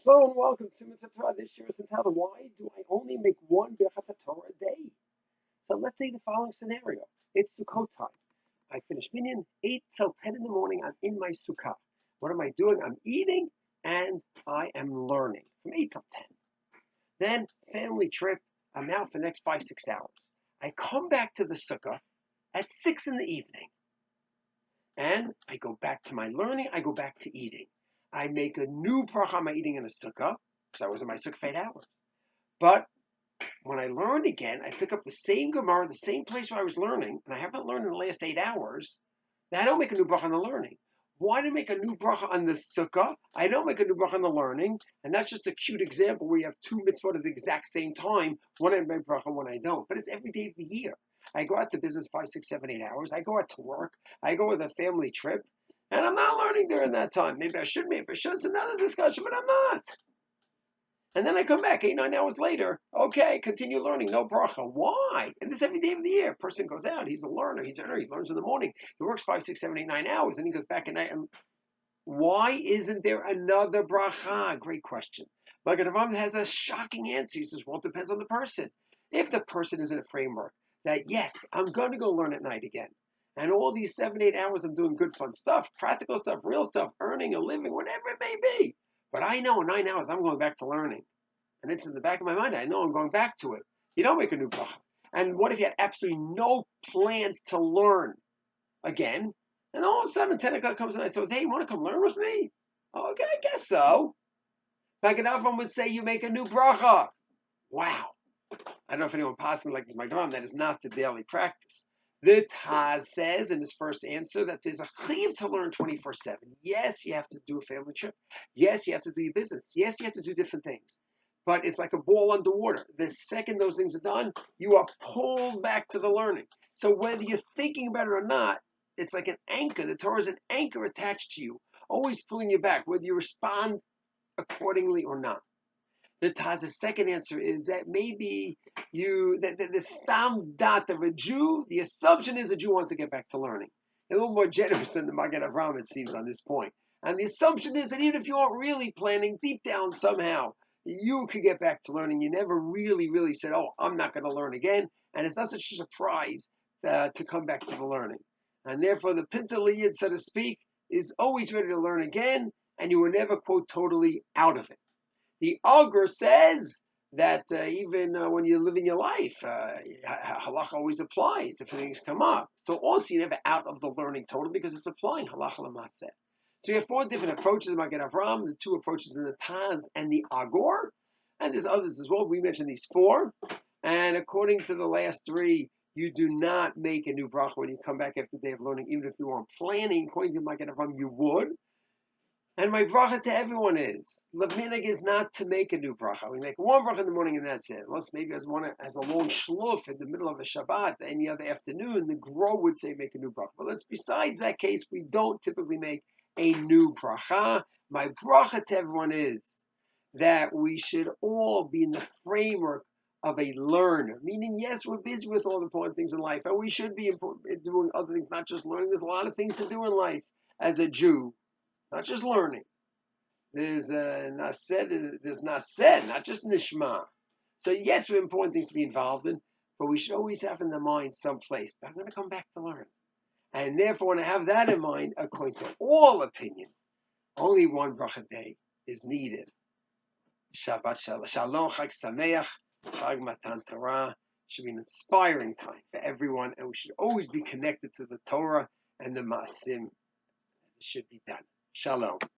Hello and welcome to Birchat Hatorah. This year is entitled, Why Do I Only Make One Birchat Hatorah a Day? So let's say the following scenario. It's Sukkot time. I finish minyan 8 till 10 in the morning. I'm in my sukkah. What am I doing? I'm eating and I am learning from 8 till 10. Then family trip. I'm out for the next 5-6 hours. I come back to the sukkah at 6 in the evening. And I go back to my learning. I go back to eating. I make a new bracha on my eating in a sukkah, because I was in my sukkah for 8 hours. But when I learn again, I pick up the same Gemara, the same place where I was learning, and I haven't learned in the last 8 hours. Now I don't make a new bracha on the learning. Why do I make a new bracha on the sukkah? I don't make a new bracha on the learning, and that's just a cute example where you have two mitzvot at the exact same time. One I make bracha, one I don't. But it's every day of the year. I go out to business 5, 6, 7, 8 hours. I go out to work. I go with a family trip. And I'm not learning during that time. Maybe I should, maybe I should. It's another discussion, but I'm not. And then I come back 8, 9 hours later. Okay, continue learning. No bracha. Why? And this every day of the year. Person goes out. He's a learner. He's a learner. He learns in the morning. He works 5, 6, 7, 8, 9 hours. Then he goes back at night. And why isn't there another bracha? Great question. Birchat Hatorah has a shocking answer. He says, well, it depends on the person. If the person is in a framework that, yes, I'm going to go learn at night again. And all these 7, 8 hours, I'm doing good, fun stuff, practical stuff, real stuff, earning a living, whatever it may be. But I know in 9 hours, I'm going back to learning. And it's in the back of my mind. I know I'm going back to it. You don't make a new bracha. And what if you had absolutely no plans to learn again? And all of a sudden, 10 o'clock comes and I says, hey, you want to come learn with me? Okay, I guess so. Birchat Hatorah would say you make a new bracha. Wow. I don't know if anyone possibly like this, my drum. That is not the daily practice. The Taz says in his first answer that there's a chiyuv to learn 24/7. Yes, you have to do a family trip. Yes, you have to do your business. Yes, you have to do different things. But it's like a ball underwater. The second those things are done, you are pulled back to the learning. So whether you're thinking about it or not, it's like an anchor. The Torah is an anchor attached to you, always pulling you back, whether you respond accordingly or not. The Taz's second answer is that maybe the stam dot of a Jew, the assumption is a Jew wants to get back to learning. A little more generous than the Birchat Hatorah, it seems, on this point. And the assumption is that even if you aren't really planning, deep down somehow, you could get back to learning. You never really, really said, oh, I'm not going to learn again. And it's not such a surprise to come back to the learning. And therefore, the Pintaliyid, so to speak, is always ready to learn again, and you were never, quote, totally out of it. The Augur says that even when you're living your life, halacha always applies if things come up. So also you're never out of the learning totally because it's applying halacha l'maseh. So we have 4 different approaches in Birchat Hatorah, the 2 approaches in the Taz and the Augur, and there's others as well. We mentioned these 4, and according to the last 3, you do not make a new bracha when you come back after the day of learning, even if you weren't planning. According to Birchat Hatorah, you would. And my bracha to everyone is, Levinig is not to make a new bracha. We make one bracha in the morning and that's it. Unless maybe as a long shluf in the middle of a Shabbat, any other afternoon, the Gro would say make a new bracha. But besides that case, we don't typically make a new bracha. My bracha to everyone is that we should all be in the framework of a learner. Meaning, yes, we're busy with all the important things in life, and we should be doing other things, not just learning. There's a lot of things to do in life as a Jew. Not just learning. There's nased, not just nishma. So yes, we have important things to be involved in, but we should always have in the mind someplace. But I'm going to come back to learn. And therefore, when I have that in mind, according to all opinions, only one bracha day is needed. Shabbat shalom, chag sameach, chag matan Torah. Should be an inspiring time for everyone, and we should always be connected to the Torah and the maasim. It should be done. Shalom.